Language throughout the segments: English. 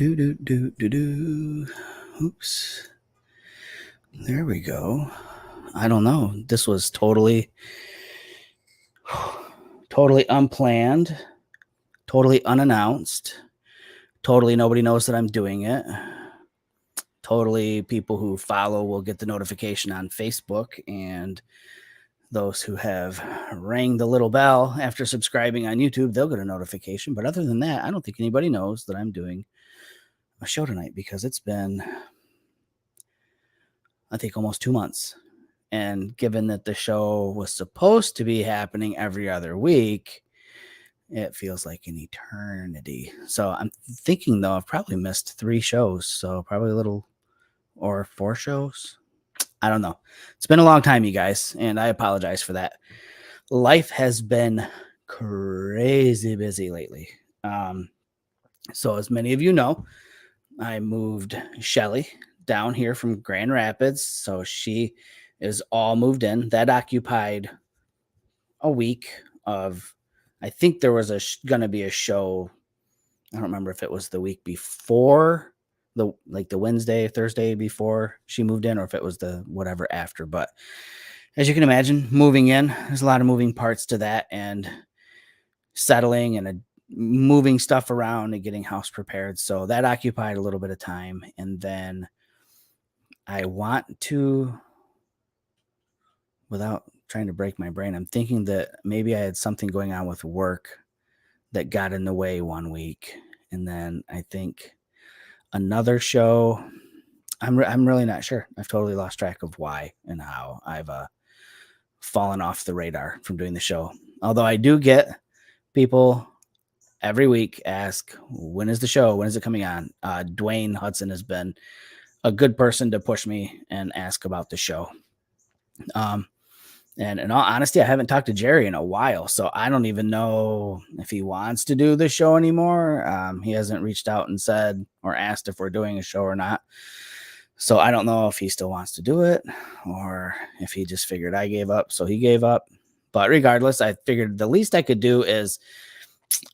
Do do do do do. Oops. There we go. I don't know. This was totally unplanned, totally unannounced, totally nobody knows that I'm doing it. Totally people who follow will get the notification on Facebook, and those who have rang the little bell after subscribing on YouTube, they'll get a notification. But other than that, I don't think anybody knows that I'm doing a show tonight because it's been, I think, almost 2 months. And given that the show was supposed to be happening every other week, it feels like an eternity. So I'm thinking, though, I've probably missed 3 shows. So probably a little, or 4 shows. I don't know. It's been a long time, you guys, and I apologize for that. Life has been crazy busy lately. So as many of you know, I moved Shelly down here from Grand Rapids. So she is all moved in. That occupied a week of, I think there was going to be a show. I don't remember if it was the week before, the Wednesday, Thursday before she moved in, or if it was the whatever after. But as you can imagine, moving in, there's a lot of moving parts to that, and settling and moving stuff around and getting house prepared. So that occupied a little bit of time. And then I want to, without trying to break my brain, I'm thinking that maybe I had something going on with work that got in the way one week. And then I think another show, I'm really not sure. I've totally lost track of why and how I've fallen off the radar from doing the show. Although I do get people every week ask, when is the show? When is it coming on? Dwayne Hudson has been a good person to push me and ask about the show. And in all honesty, I haven't talked to Jerry in a while, so I don't even know if he wants to do the show anymore. He hasn't reached out and said or asked if we're doing a show or not. So I don't know if he still wants to do it or if he just figured I gave up, so he gave up. But regardless, I figured the least I could do is,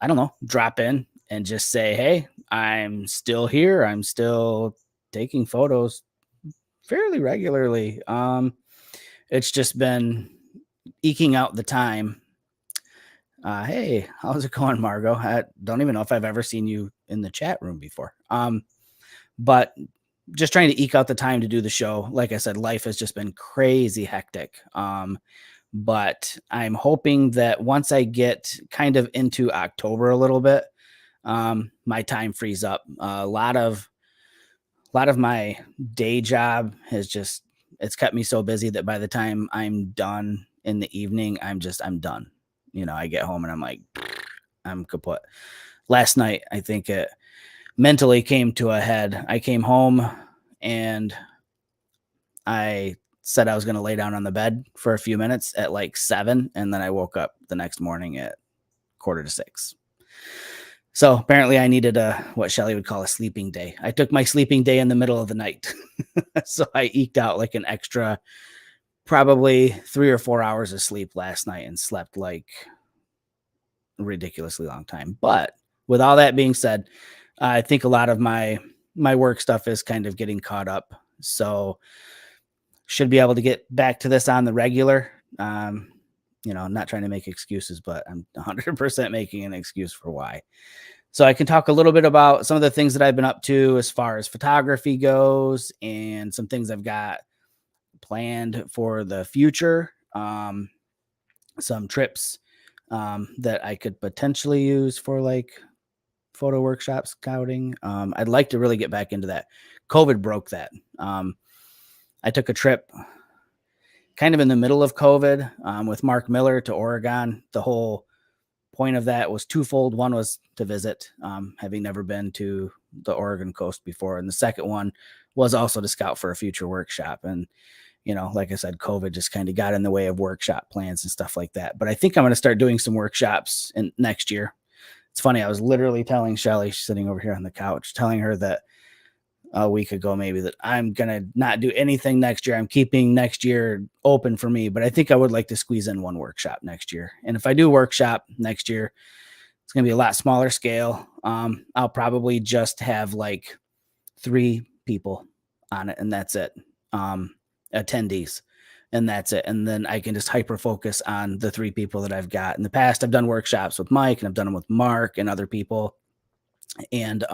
I don't know, drop in and just say, hey, I'm still here. I'm still taking photos fairly regularly. It's just been eking out the time. Hey, how's it going, Margot? I don't even know if I've ever seen you in the chat room before. But just trying to eke out the time to do the show. Like I said, life has just been crazy hectic. But I'm hoping that once I get kind of into October a little bit, my time frees up. A lot of my day job has just, it's kept me so busy that by the time I'm done in the evening, I'm done. I get home and I'm like, I'm kaput. Last night, I think it mentally came to a head. I came home and I said I was going to lay down on the bed for a few minutes at like 7. And then I woke up the next morning at 5:45. So apparently I needed what Shelly would call a sleeping day. I took my sleeping day in the middle of the night. So I eked out like an extra, probably 3 or 4 hours of sleep last night and slept like a ridiculously long time. But with all that being said, I think a lot of my work stuff is kind of getting caught up. So should be able to get back to this on the regular. I'm not trying to make excuses, but I'm 100% making an excuse for why. So I can talk a little bit about some of the things that I've been up to as far as photography goes and some things I've got planned for the future. Some trips that I could potentially use for like photo workshop scouting. I'd like to really get back into that. COVID broke that. I took a trip kind of in the middle of COVID with Mark Miller to Oregon. The whole point of that was twofold. One was to visit, having never been to the Oregon coast before. And the second one was also to scout for a future workshop. And, like I said, COVID just kind of got in the way of workshop plans and stuff like that. But I think I'm going to start doing some workshops next year. It's funny. I was literally telling Shelly, sitting over here on the couch, telling her that a week ago, maybe, that I'm going to not do anything next year. I'm keeping next year open for me, but I think I would like to squeeze in one workshop next year. And if I do workshop next year, It's going to be a lot smaller scale. I'll probably just have like 3 people on it, and that's it. Attendees, and that's it. And then I can just hyper focus on the 3 people that I've got. In the past, I've done workshops with Mike, and I've done them with Mark and other people, and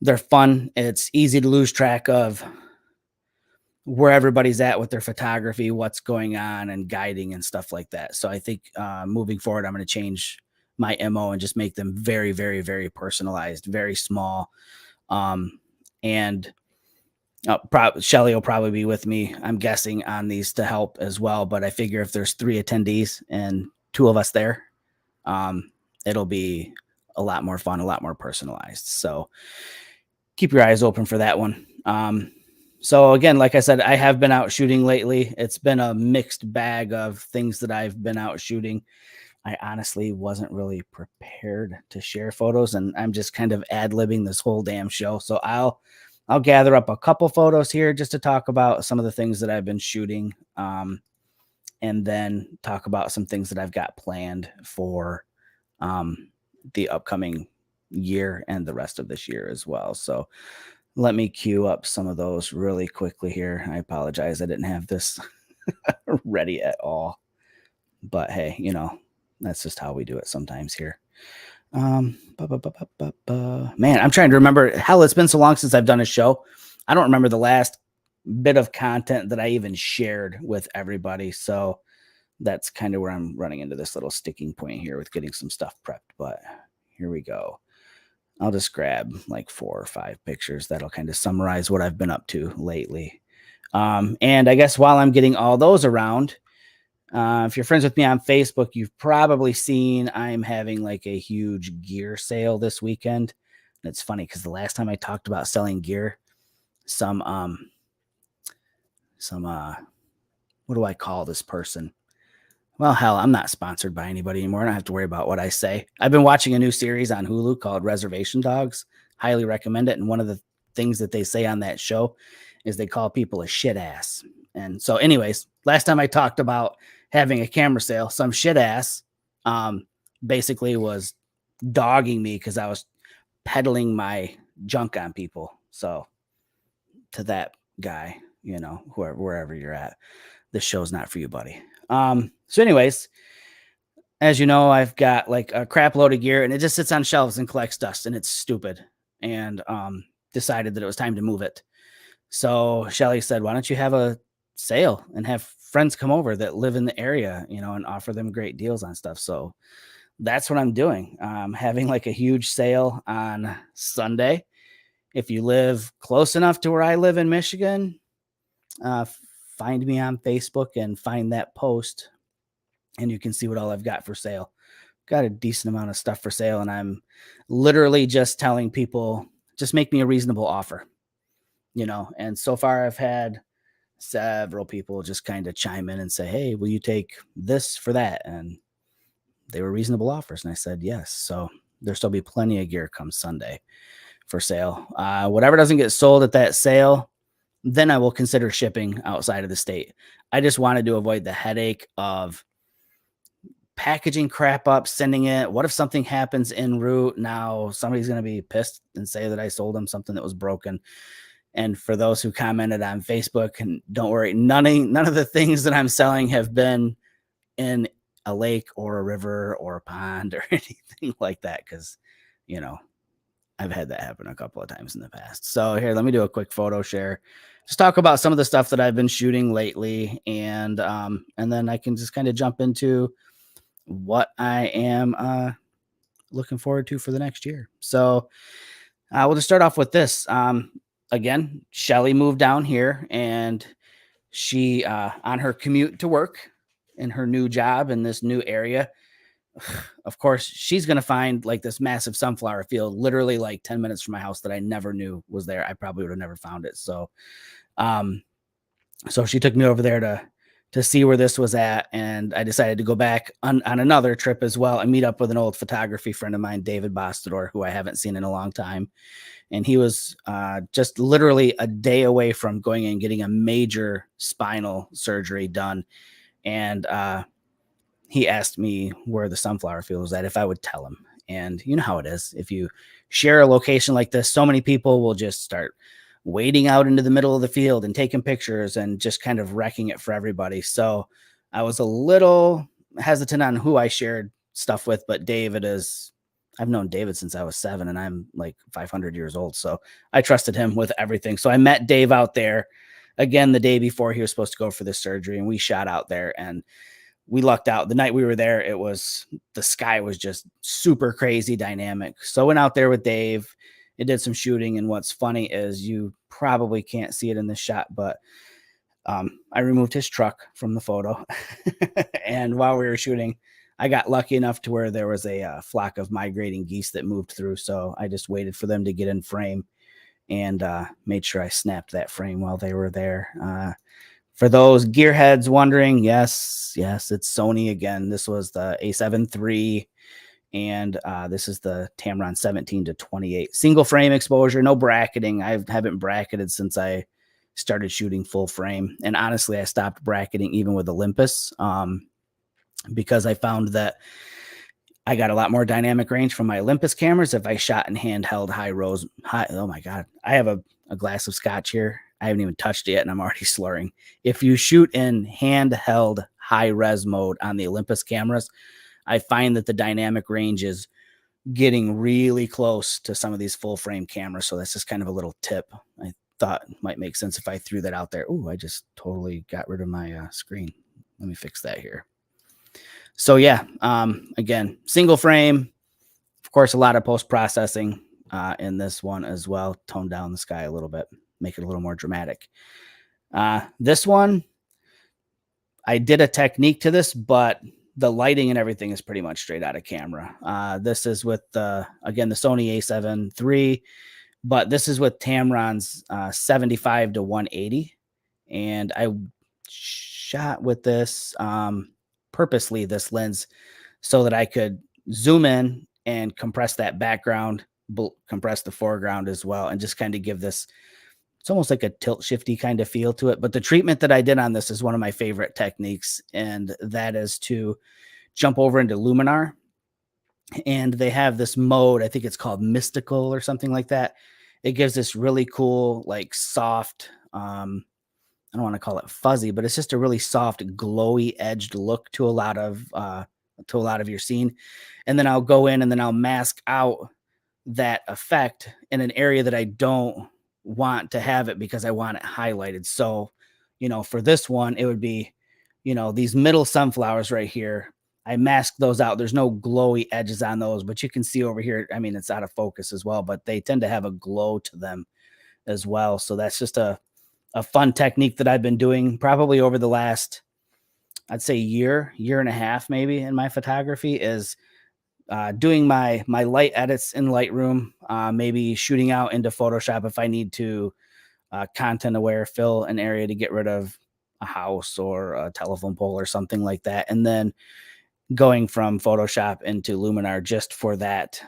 they're fun. It's easy to lose track of where everybody's at with their photography, what's going on, and guiding and stuff like that. So I think moving forward, I'm going to change my MO and just make them very, very, very personalized, very small. And Shelly will probably be with me, I'm guessing, on these to help as well. But I figure if there's 3 attendees and 2 of us there, it'll be a lot more fun, a lot more personalized. So keep your eyes open for that one. So again, like I said, I have been out shooting lately. It's been a mixed bag of things that I've been out shooting. I honestly wasn't really prepared to share photos, and I'm just kind of ad-libbing this whole damn show. So I'll gather up a couple photos here just to talk about some of the things that I've been shooting, and then talk about some things that I've got planned for the upcoming year and the rest of this year as well. So let me queue up some of those really quickly here. I apologize, I didn't have this ready at all, but hey, that's just how we do it sometimes here. Man, I'm trying to remember. Hell, it's been so long since I've done a show. I don't remember the last bit of content that I even shared with everybody. So that's kind of where I'm running into this little sticking point here with getting some stuff prepped. But here we go. I'll just grab like 4 or 5 pictures that'll kind of summarize what I've been up to lately. And I guess while I'm getting all those around, if you're friends with me on Facebook, you've probably seen I'm having like a huge gear sale this weekend. And it's funny because the last time I talked about selling gear, some what do I call this person? Well, hell, I'm not sponsored by anybody anymore. I don't have to worry about what I say. I've been watching a new series on Hulu called Reservation Dogs. Highly recommend it. And one of the things that they say on that show is they call people a shit ass. And so anyways, last time I talked about having a camera sale, some shit ass basically was dogging me because I was peddling my junk on people. So to that guy, wherever you're at, this show's not for you, buddy. So anyways, as you know, I've got like a crap load of gear and it just sits on shelves and collects dust and it's stupid, and decided that it was time to move it. So Shelly said, why don't you have a sale and have friends come over that live in the area, and offer them great deals on stuff. So that's what I'm doing. Having like a huge sale on Sunday. If you live close enough to where I live in Michigan, find me on Facebook and find that post, and you can see what all I've got for sale. Got a decent amount of stuff for sale, and I'm literally just telling people, just make me a reasonable offer, and so far I've had several people just kind of chime in and say, hey, will you take this for that? And they were reasonable offers, and I said yes. So there'll still be plenty of gear come Sunday for sale. Whatever doesn't get sold at that sale, then I will consider shipping outside of the state. I just wanted to avoid the headache of packaging crap up, sending it. What if something happens en route? Now somebody's going to be pissed and say that I sold them something that was broken. And for those who commented on Facebook, and don't worry, none of the things that I'm selling have been in a lake or a river or a pond or anything like that, because, I've had that happen a couple of times in the past. So here, let me do a quick photo share. Just talk about some of the stuff that I've been shooting lately, and then I can just kind of jump into what I am looking forward to for the next year. So we'll just start off with this. Again, Shelly moved down here, and she, on her commute to work in her new job in this new area, of course, she's going to find like this massive sunflower field literally like 10 minutes from my house that I never knew was there. I probably would have never found it. So, so she took me over there to see where this was at. And I decided to go back on another trip as well and meet up with an old photography friend of mine, David Bostador, who I haven't seen in a long time. And he was just literally a day away from going and getting a major spinal surgery done. And he asked me where the sunflower field was at, if I would tell him. And you know how it is. If you share a location like this, so many people will just start wading out into the middle of the field and taking pictures and just kind of wrecking it for everybody. So I was a little hesitant on who I shared stuff with, but David is, I've known David since I was 7 and I'm like 500 years old. So I trusted him with everything. So I met Dave out there again the day before he was supposed to go for the surgery, and we shot out there, and we lucked out. The night we were there, the sky was just super crazy dynamic. So I went out there with Dave. It did some shooting, and what's funny is you probably can't see it in this shot, but I removed his truck from the photo. And while we were shooting, I got lucky enough to where there was a flock of migrating geese that moved through. So I just waited for them to get in frame and made sure I snapped that frame while they were there. For those gearheads wondering, yes, it's Sony again. This was the A7 III, and this is the Tamron 17-28. Single frame exposure, no bracketing. I haven't bracketed since I started shooting full frame. And honestly, I stopped bracketing even with Olympus because I found that I got a lot more dynamic range from my Olympus cameras if I shot in handheld high. Oh my God. I have a glass of scotch here. I haven't even touched it yet, and I'm already slurring. If you shoot in handheld high res mode on the Olympus cameras, I find that the dynamic range is getting really close to some of these full frame cameras. So that's just kind of a little tip. I thought it might make sense if I threw that out there. Oh, I just totally got rid of my screen. Let me fix that here. So yeah, again, single frame, of course, a lot of post-processing in this one as well. Tone down the sky a little bit, make it a little more dramatic. This one, I did a technique to this, but the lighting and everything is pretty much straight out of camera. This is with again, the Sony A7 III, but this is with Tamron's 75-180. And I shot with this purposely, this lens, so that I could zoom in and compress that background, compress the foreground as well, and just kind of give this, it's almost like a tilt shifty kind of feel to it. But the treatment that I did on this is one of my favorite techniques, and that is to jump over into Luminar. And they have this mode, I think it's called Mystical or something like that. It gives this really cool, like soft, I don't want to call it fuzzy, but it's just a really soft, glowy edged look to a lot of your scene. And then I'll go in and then I'll mask out that effect in an area that I don't want to have it because I want it highlighted. So, for this one, it would be, these middle sunflowers right here. I mask those out. There's no glowy edges on those, but you can see over here, I mean, it's out of focus as well, but they tend to have a glow to them as well. So that's just a fun technique that I've been doing probably over the last, I'd say year and a half, maybe, in my photography, is doing my light edits in Lightroom, maybe shooting out into Photoshop if I need to content aware fill an area to get rid of a house or a telephone pole or something like that. And then going from Photoshop into Luminar just for that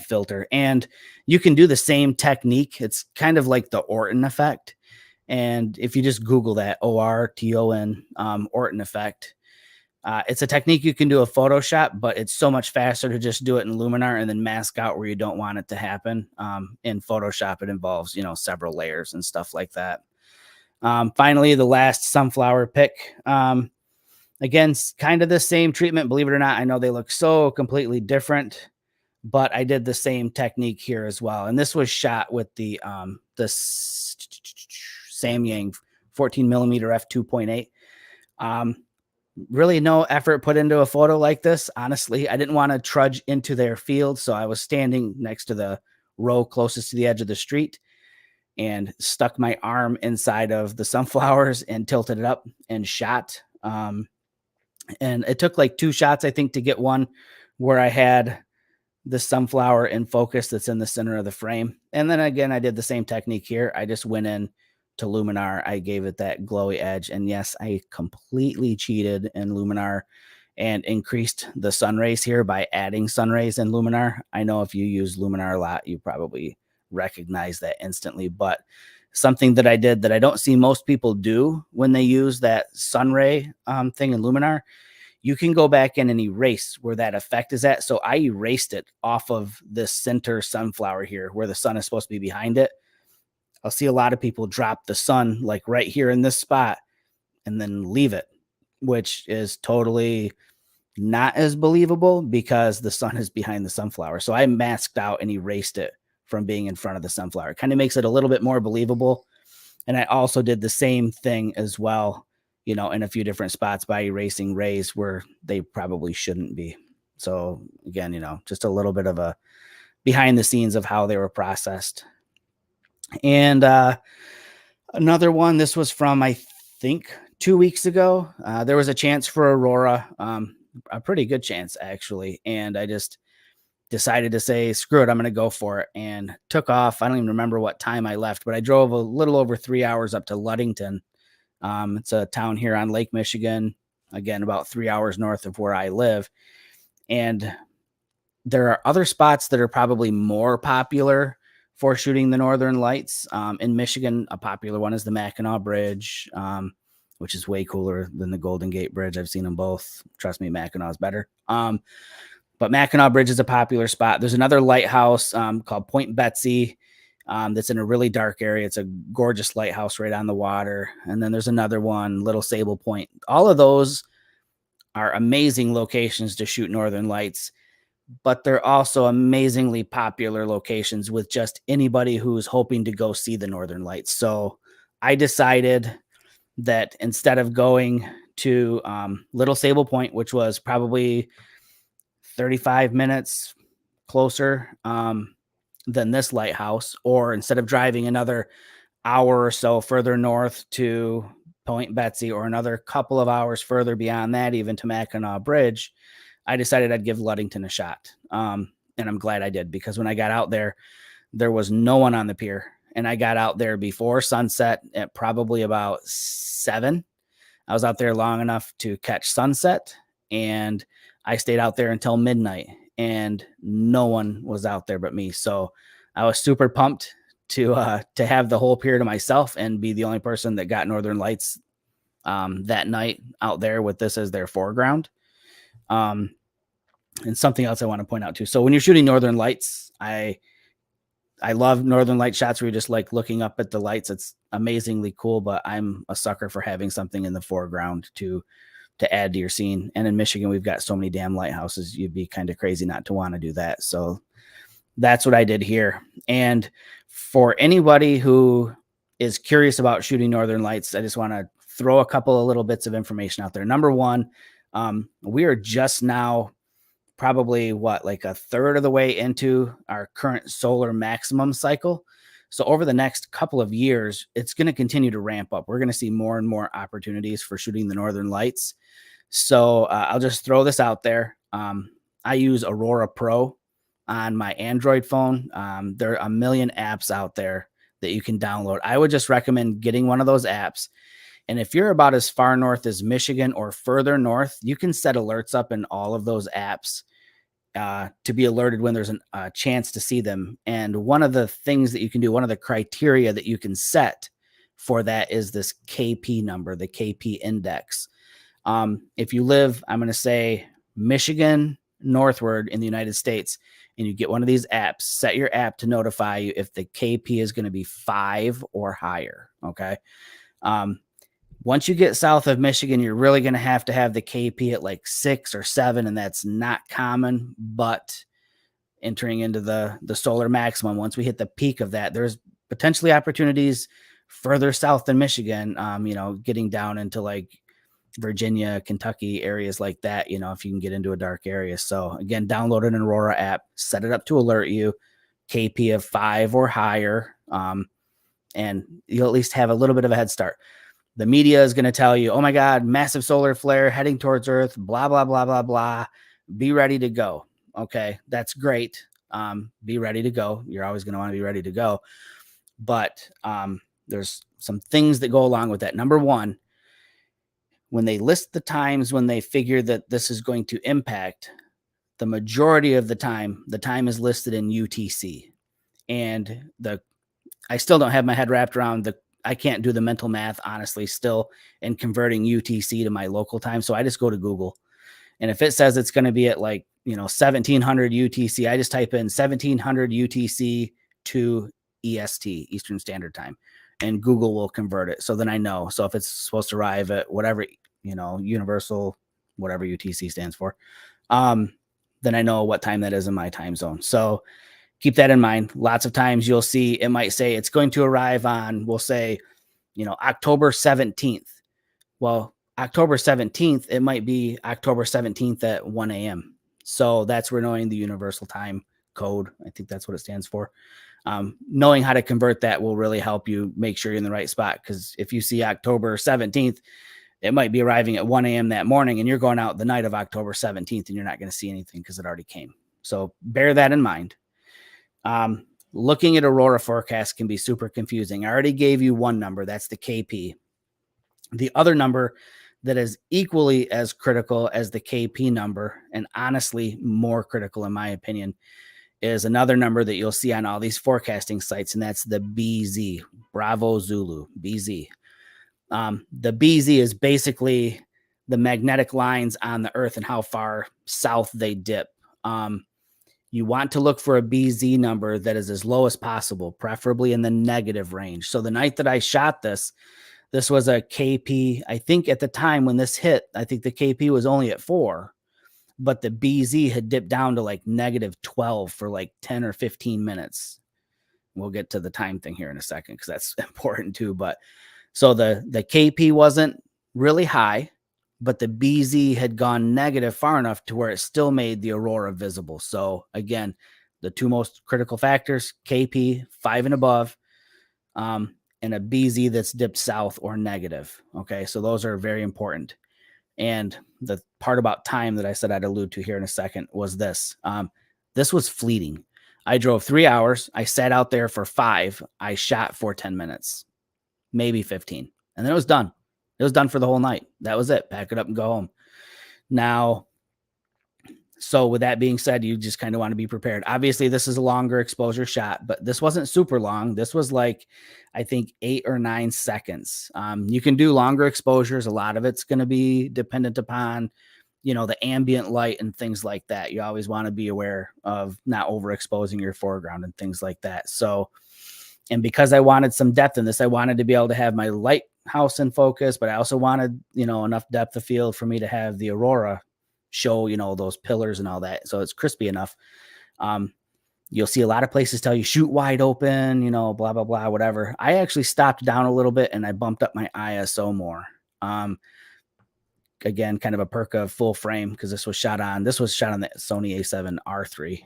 filter. And you can do the same technique. It's kind of like the Orton effect. And if you just Google that, ORTON, Orton effect, it's a technique you can do in Photoshop, but it's so much faster to just do it in Luminar and then mask out where you don't want it to happen. In Photoshop, it involves, several layers and stuff like that. Finally, the last sunflower pick. Again, kind of the same treatment, believe it or not. I know they look so completely different, but I did the same technique here as well. And this was shot with the Samyang 14mm f2.8. Really no effort put into a photo like this. Honestly, I didn't want to trudge into their field. So I was standing next to the row closest to the edge of the street and stuck my arm inside of the sunflowers and tilted it up and shot. And it took like 2 shots, I think, to get one where I had the sunflower in focus that's in the center of the frame. And then again, I did the same technique here. I just went in to Luminar. I gave it that glowy edge. And yes, I completely cheated in Luminar and increased the sun rays here by adding sun rays in Luminar. I know if you use Luminar a lot, you probably recognize that instantly, but something that I did that I don't see most people do when they use that sun ray thing in Luminar you can go back in and erase where that effect is at. So I erased it off of this center sunflower here where the sun is supposed to be behind it. I'll see a lot of people drop the sun like right here in this spot and then leave it, which is totally not as believable because the sun is behind the sunflower. So I masked out and erased it from being in front of the sunflower. Kind of makes it a little bit more believable. And I also did the same thing as well, in a few different spots by erasing rays where they probably shouldn't be. So again, just a little bit of a behind the scenes of how they were processed. And another one, this was from, I think, 2 weeks ago. There was a chance for aurora, a pretty good chance actually. And I just decided to say, screw it, I'm going to go for it, and took off. I don't even remember what time I left, but I drove a little over 3 hours up to Ludington. It's a town here on Lake Michigan, again, about 3 hours north of where I live. And there are other spots that are probably more popular for shooting the Northern Lights. In Michigan, a popular one is the Mackinac Bridge, which is way cooler than the Golden Gate Bridge. I've seen them both. Trust me, Mackinac is better. But Mackinac Bridge is a popular spot. There's another lighthouse called Point Betsy that's in a really dark area. It's a gorgeous lighthouse right on the water. And then there's another one, Little Sable Point. All of those are amazing locations to shoot Northern Lights, but they're also amazingly popular locations with just anybody who's hoping to go see the Northern Lights. So I decided that instead of going to Little Sable Point, which was probably 35 minutes closer than this lighthouse, or instead of driving another hour or so further north to Point Betsy, or another couple of hours further beyond that, even to Mackinac Bridge, I decided I'd give Ludington a shot. And I'm glad I did, because when I got out there, there was no one on the pier. And I got out there before sunset at probably about 7. I was out there long enough to catch sunset, and I stayed out there until midnight, and no one was out there but me. So I was super pumped to have the whole pier to myself and be the only person that got Northern Lights that night out there with this as their foreground. And something else I want to point out too. So when you're shooting Northern Lights, I love Northern Light shots where you're just like looking up at the lights. It's amazingly cool, but I'm a sucker for having something in the foreground to add to your scene. And in Michigan, we've got so many damn lighthouses. You'd be kind of crazy not to want to do that. So that's what I did here. And for anybody who is curious about shooting Northern Lights, I just want to throw a couple of little bits of information out there. Number one, we are just now probably like a third of the way into our current solar maximum cycle. So over the next couple of years, it's going to continue to ramp up. We're going to see more and more opportunities for shooting the Northern Lights. So I'll just throw this out there. I use Aurora Pro on my Android phone. There are a million apps out there that you can download. I would just recommend getting one of those apps. And if you're about as far north as Michigan or further north, you can set alerts up in all of those apps to be alerted when there's a chance to see them. And one of the things that you can do, one of the criteria that you can set for that is this KP number, the KP index. If you live, I'm going to say Michigan northward in the United States, and you get one of these apps, set your app to notify you if the KP is going to be 5 or higher. Okay. Once you get south of Michigan, you're really going to have the KP at like 6 or 7, and that's not common. But entering into the solar maximum, once we hit the peak of that, there's potentially opportunities further south than Michigan, getting down into like Virginia, Kentucky, areas like that, if you can get into a dark area. So again, download an Aurora app, set it up to alert you, KP of 5 or higher, and you'll at least have a little bit of a head start. The media is going to tell you, oh my God, massive solar flare heading towards Earth, blah, blah, blah, blah, blah. Be ready to go. Okay, that's great. Be ready to go. You're always going to want to be ready to go. But there's some things that go along with that. Number one, when they list the times when they figure that this is going to impact, the majority of the time is listed in UTC. And I still don't have my head wrapped around I can't do the mental math, honestly, still in converting UTC to my local time. So I just go to Google And if it says it's going to be at like, 1700 UTC, I just type in 1700 UTC to EST, Eastern Standard Time, and Google will convert it. So then I know. So if it's supposed to arrive at whatever, universal, whatever UTC stands for, then I know what time that is in my time zone. So keep that in mind. Lots of times you'll see it might say it's going to arrive on, we'll say, October 17th. Well, October 17th, it might be October 17th at 1 a.m. So that's where knowing the universal time code, I think that's what it stands for. Knowing how to convert that will really help you make sure you're in the right spot. Because if you see October 17th, it might be arriving at 1 a.m. that morning and you're going out the night of October 17th and you're not going to see anything because it already came. So bear that in mind. Looking at aurora forecasts can be super confusing. I already gave you one number. That's the KP. The other number that is equally as critical as the KP number, and honestly more critical in my opinion, is another number that you'll see on all these forecasting sites, and that's the BZ, Bravo Zulu, BZ. The BZ is basically the magnetic lines on the Earth and how far south they dip. You want to look for a BZ number that is as low as possible, preferably in the negative range. So the night that I shot this was a KP. I think at the time when this hit, I think the KP was only at 4, but the BZ had dipped down to like -12 for like 10 or 15 minutes. We'll get to the time thing here in a second because that's important too. But so the KP wasn't really high, but the BZ had gone negative far enough to where it still made the aurora visible. So again, the two most critical factors, KP 5 and above, and a BZ that's dipped south or negative. Okay, so those are very important. And the part about time that I said I'd allude to here in a second was this. This was fleeting. I drove 3 hours. I sat out there for 5. I shot for 10 minutes, maybe 15. And then it was done. It was done for the whole night. That was it. Pack it up and go home. Now, so with that being said, you just kind of want to be prepared. Obviously, this is a longer exposure shot, but this wasn't super long. This was like, I think 8 or 9 seconds. You can do longer exposures. A lot of it's going to be dependent upon, the ambient light and things like that. You always want to be aware of not overexposing your foreground and things like that. So, and because I wanted some depth in this, I wanted to be able to have my lighthouse in focus, but I also wanted, enough depth of field for me to have the aurora show, those pillars and all that. So it's crispy enough. You'll see a lot of places tell you shoot wide open, blah, blah, blah, whatever. I actually stopped down a little bit and I bumped up my ISO more. Again, kind of a perk of full frame because this was shot on the Sony A7 R3.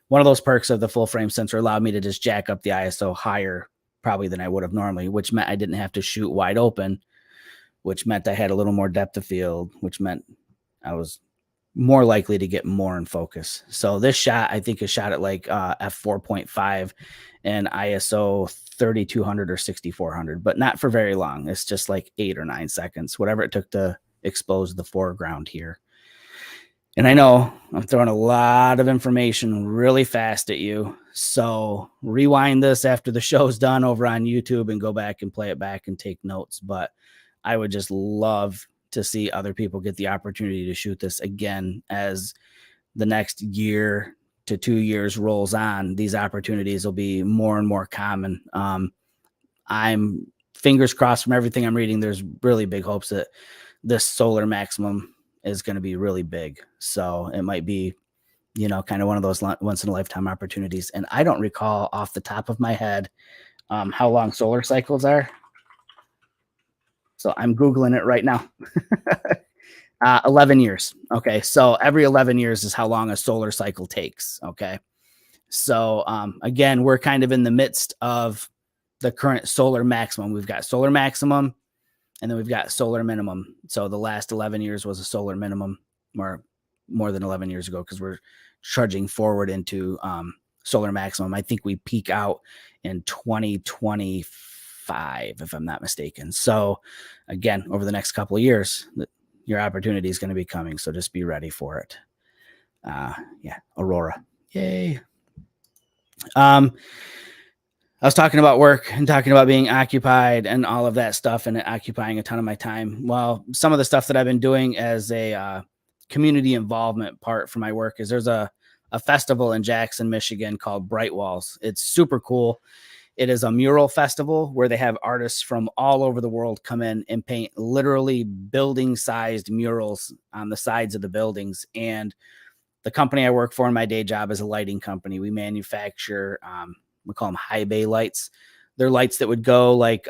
One of those perks of the full frame sensor allowed me to just jack up the ISO higher probably than I would have normally, which meant I didn't have to shoot wide open, which meant I had a little more depth of field, which meant I was more likely to get more in focus. So this shot, I think, is shot at like f4.5 and ISO 3200 or 6400, but not for very long. It's just like 8 or 9 seconds, whatever it took to expose the foreground here. And I know I'm throwing a lot of information really fast at you. So rewind this after the show's done over on YouTube and go back and play it back and take notes. But I would just love to see other people get the opportunity to shoot this again as the next year to 2 years rolls on. These opportunities will be more and more common. I'm fingers crossed from everything I'm reading. There's really big hopes that this solar maximum is going to be really big. So it might be, kind of one of those once in a lifetime opportunities. And I don't recall off the top of my head how long solar cycles are. So I'm Googling it right now. 11 years. Okay. So every 11 years is how long a solar cycle takes. Okay. So again, we're kind of in the midst of the current solar maximum. We've got solar maximum and then we've got solar minimum. So the last 11 years was a solar minimum, or more than 11 years ago, because we're trudging forward into solar maximum. I think we peak out in 2025, if I'm not mistaken. So again, over the next couple of years, your opportunity is going to be coming. So just be ready for it. Yeah, aurora. Yay. I was talking about work and talking about being occupied and all of that stuff and it occupying a ton of my time. Well, some of the stuff that I've been doing as a community involvement part for my work is there's a festival in Jackson, Michigan called Bright Walls. It's super cool. It is a mural festival where they have artists from all over the world come in and paint literally building sized murals on the sides of the buildings. And the company I work for in my day job is a lighting company. We manufacture, we call them high bay lights. They're lights that would go like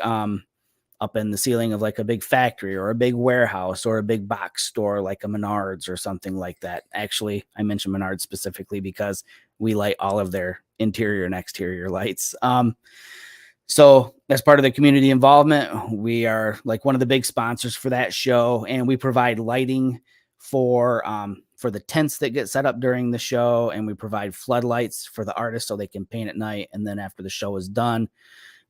up in the ceiling of like a big factory or a big warehouse or a big box store like a Menards or something like that. Actually, I mentioned Menards specifically because we light all of their interior and exterior lights. So as part of the community involvement, we are like one of the big sponsors for that show, and we provide lighting for the tents that get set up during the show, and we provide floodlights for the artists so they can paint at night. And then after the show is done,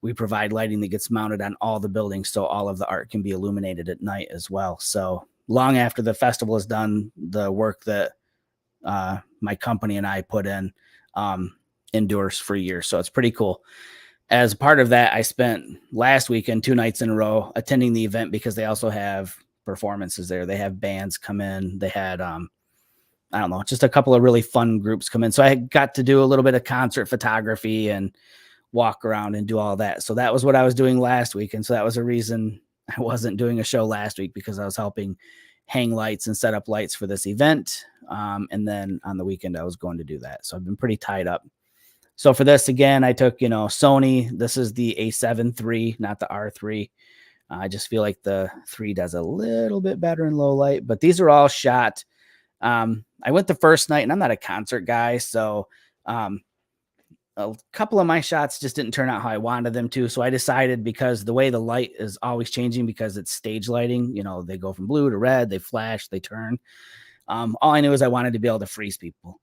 we provide lighting that gets mounted on all the buildings so all of the art can be illuminated at night as well. So long after the festival is done, the work that my company and I put in endures for years. So it's pretty cool. As part of that, I spent last weekend 2 nights in a row attending the event because they also have performances there. They have bands come in. They had, I don't know, just a couple of really fun groups come in. So I got to do a little bit of concert photography and walk around and do all that. So that was what I was doing last week. And so that was a reason I wasn't doing a show last week, because I was helping hang lights and set up lights for this event. And then on the weekend, I was going to do that. So I've been pretty tied up. So for this, again, I took, Sony. This is the A7 III, not the R3. I just feel like the 3 does a little bit better in low light, but these are all shot. I went the first night, and I'm not a concert guy, so a couple of my shots just didn't turn out how I wanted them to. So I decided, because the way the light is always changing because it's stage lighting, they go from blue to red, they flash, they turn. All I knew is I wanted to be able to freeze people.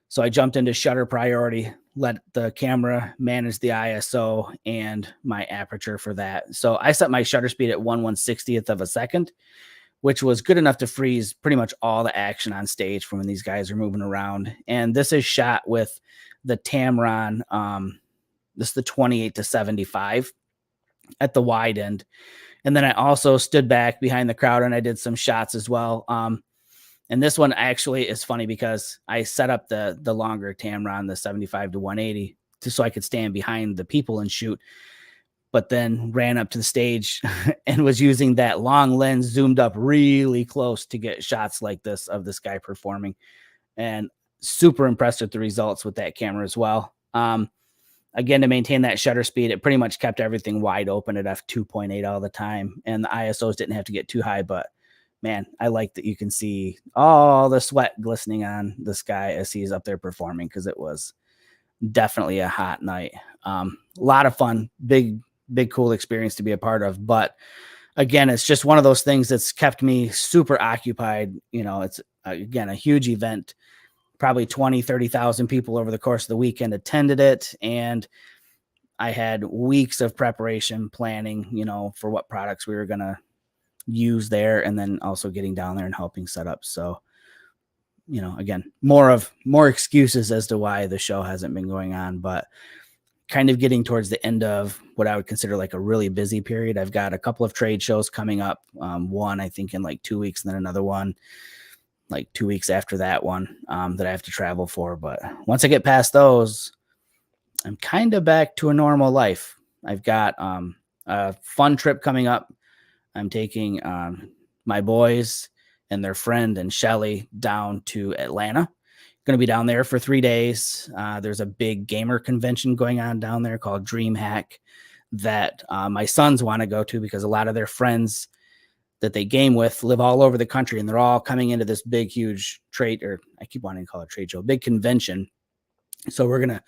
So I jumped into shutter priority, let the camera manage the ISO and my aperture for that. So I set my shutter speed at 1/160th of a second, which was good enough to freeze pretty much all the action on stage from when these guys are moving around. And this is shot with the Tamron. This is the 28-75 at the wide end. And then I also stood back behind the crowd and I did some shots as well. And this one actually is funny because I set up the longer Tamron, the 75-180, so I could stand behind the people and shoot, but then ran up to the stage and was using that long lens zoomed up really close to get shots like this of this guy performing. And super impressed with the results with that camera as well. Again, to maintain that shutter speed, it pretty much kept everything wide open at f2.8 all the time. And the ISOs didn't have to get too high, but man, I like that you can see all the sweat glistening on this guy as he's up there performing, because it was definitely a hot night. A lot of fun, big, cool experience to be a part of. But again, it's just one of those things that's kept me super occupied. It's, again, a huge event. Probably 30,000 people over the course of the weekend attended it. And I had weeks of preparation planning, for what products we were going to use there, and then also getting down there and helping set up. So, again, more excuses as to why the show hasn't been going on, but kind of getting towards the end of what I would consider like a really busy period. I've got a couple of trade shows coming up. One, I think, in like 2 weeks, and then another one like 2 weeks after that one that I have to travel for. But once I get past those, I'm kind of back to a normal life. I've got a fun trip coming up. I'm taking my boys and their friend and Shelly down to Atlanta. Going to be down there for 3 days. There's a big gamer convention going on down there called DreamHack that my sons want to go to, because a lot of their friends that they game with live all over the country, and they're all coming into this big, huge trade, or I keep wanting to call it trade show, big convention. So we're going to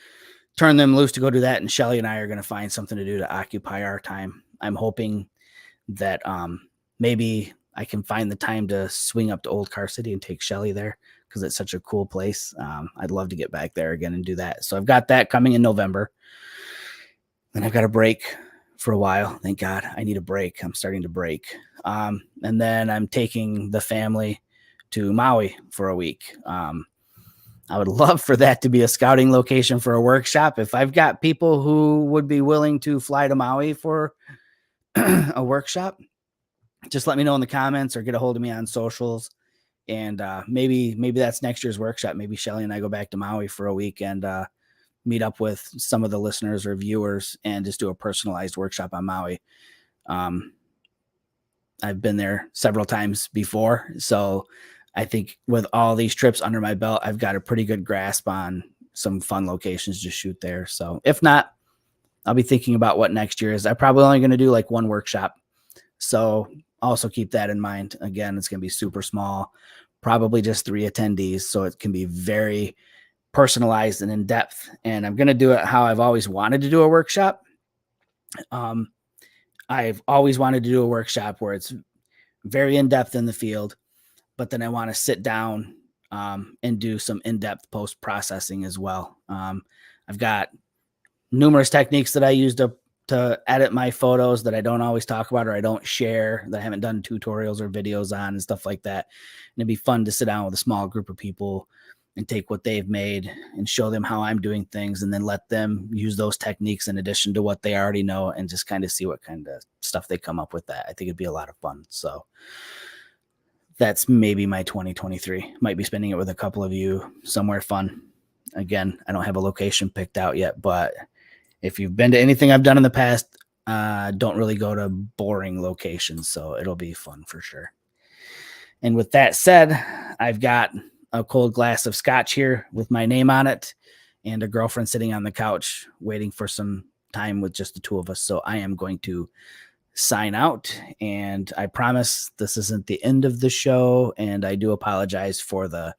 turn them loose to go do that. And Shelly and I are going to find something to do to occupy our time. I'm hoping that maybe I can find the time to swing up to Old Car City and take Shelly there, because it's such a cool place. I'd love to get back there again and do that. So I've got that coming in November. Then I've got a break for a while. Thank God. I need a break. I'm starting to break. And then I'm taking the family to Maui for a week. I would love for that to be a scouting location for a workshop. If I've got people who would be willing to fly to Maui for a workshop, just let me know in the comments or get a hold of me on socials, And maybe that's next year's workshop. Maybe Shelly and I go back to Maui for a week and meet up with some of the listeners or viewers and just do a personalized workshop on Maui. I've been there several times before, so I think with all these trips under my belt, I've got a pretty good grasp on some fun locations to shoot there. So if not, I'll be thinking about what next year is. I'm probably only going to do like one workshop. So also keep that in mind. Again, it's going to be super small, probably just 3 attendees. So it can be very personalized and in depth. And I'm going to do it how I've always wanted to do a workshop. I've always wanted to do a workshop where it's very in depth in the field, but then I want to sit down and do some in-depth post-processing as well. I've got numerous techniques that I use to edit my photos that I don't always talk about or I don't share, that I haven't done tutorials or videos on and stuff like that. And it'd be fun to sit down with a small group of people and take what they've made and show them how I'm doing things, and then let them use those techniques in addition to what they already know, and just kind of see what kind of stuff they come up with. That I think it'd be a lot of fun. So that's maybe my 2023. Might be spending it with a couple of you somewhere fun. Again, I don't have a location picked out yet, but if you've been to anything I've done in the past, don't really go to boring locations. So it'll be fun for sure. And with that said, I've got a cold glass of scotch here with my name on it and a girlfriend sitting on the couch waiting for some time with just the two of us. So I am going to sign out, and I promise this isn't the end of the show, and I do apologize for the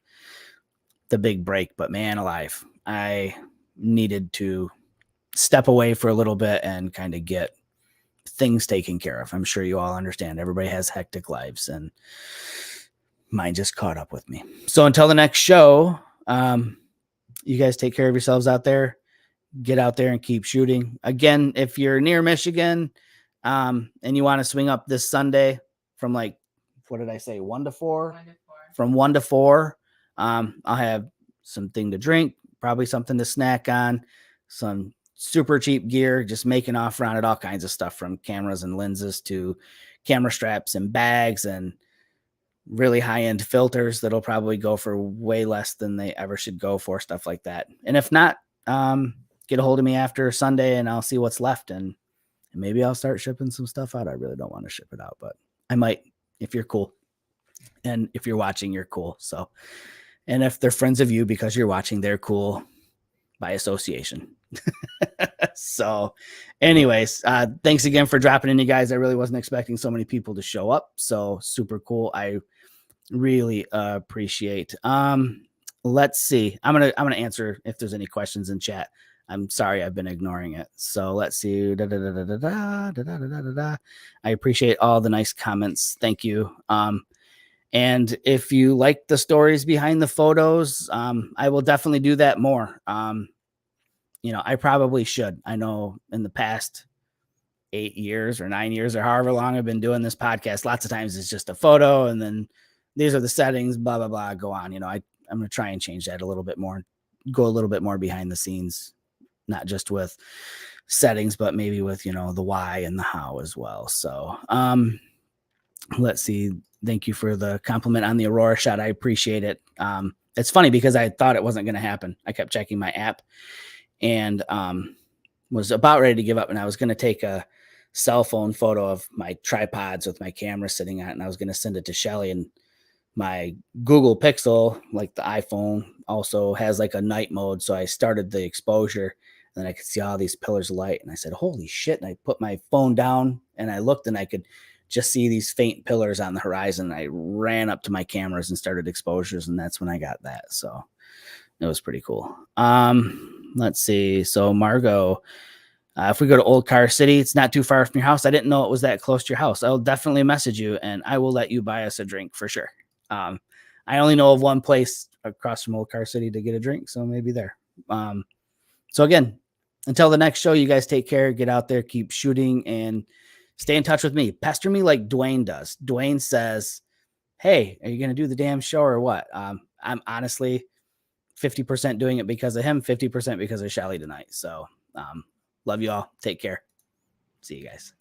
big break, but man alive, I needed to step away for a little bit and kind of get things taken care of. I'm sure you all understand everybody has hectic lives, and mine just caught up with me. So until the next show, you guys take care of yourselves out there. Get out there and keep shooting. Again, if you're near Michigan, and you want to swing up this Sunday from like, what did I say? 1 to 4? From 1 to 4. I'll have something to drink, probably something to snack on, some super cheap gear, just making off around it, all kinds of stuff from cameras and lenses to camera straps and bags and really high-end filters that'll probably go for way less than they ever should go for, stuff like that. And if not, get a hold of me after Sunday and I'll see what's left, and maybe I'll start shipping some stuff out. I really don't want to ship it out, but I might if you're cool. And if you're watching, you're cool. So, and if they're friends of you because you're watching, they're cool by association. So anyways, thanks again for dropping in, you guys. I really wasn't expecting so many people to show up. So super cool. I really appreciate. Let's see. I'm gonna answer if there's any questions in chat. I'm sorry, I've been ignoring it. So let's see. I appreciate all the nice comments. Thank you. And if you like the stories behind the photos, I will definitely do that more. I probably should. I know in the past 8 years or 9 years or however long I've been doing this podcast, lots of times it's just a photo and then these are the settings, blah, blah, blah, go on. I'm going to try and change that a little bit more, go a little bit more behind the scenes, not just with settings, but maybe with, the why and the how as well. So let's see. Thank you for the compliment on the Aurora shot. I appreciate it. It's funny because I thought it wasn't going to happen. I kept checking my app and was about ready to give up. And I was going to take a cell phone photo of my tripods with my camera sitting on it. And I was going to send it to Shelly, and my Google Pixel, like the iPhone, also has like a night mode. So I started the exposure and then I could see all these pillars of light. And I said, holy shit. And I put my phone down and I looked and I could just see these faint pillars on the horizon. I ran up to my cameras and started exposures, and that's when I got that. So it was pretty cool. Let's see. So Margot, if we go to Old Car City, it's not too far from your house. I didn't know it was that close to your house. I'll definitely message you and I will let you buy us a drink for sure. I only know of one place across from Old Car City to get a drink, so maybe there. So again, until the next show, you guys take care, get out there, keep shooting, and stay in touch with me. Pester me like Dwayne does. Dwayne says, hey, are you going to do the damn show or what? I'm honestly 50% doing it because of him, 50% because of Shelly tonight. So love you all. Take care. See you guys.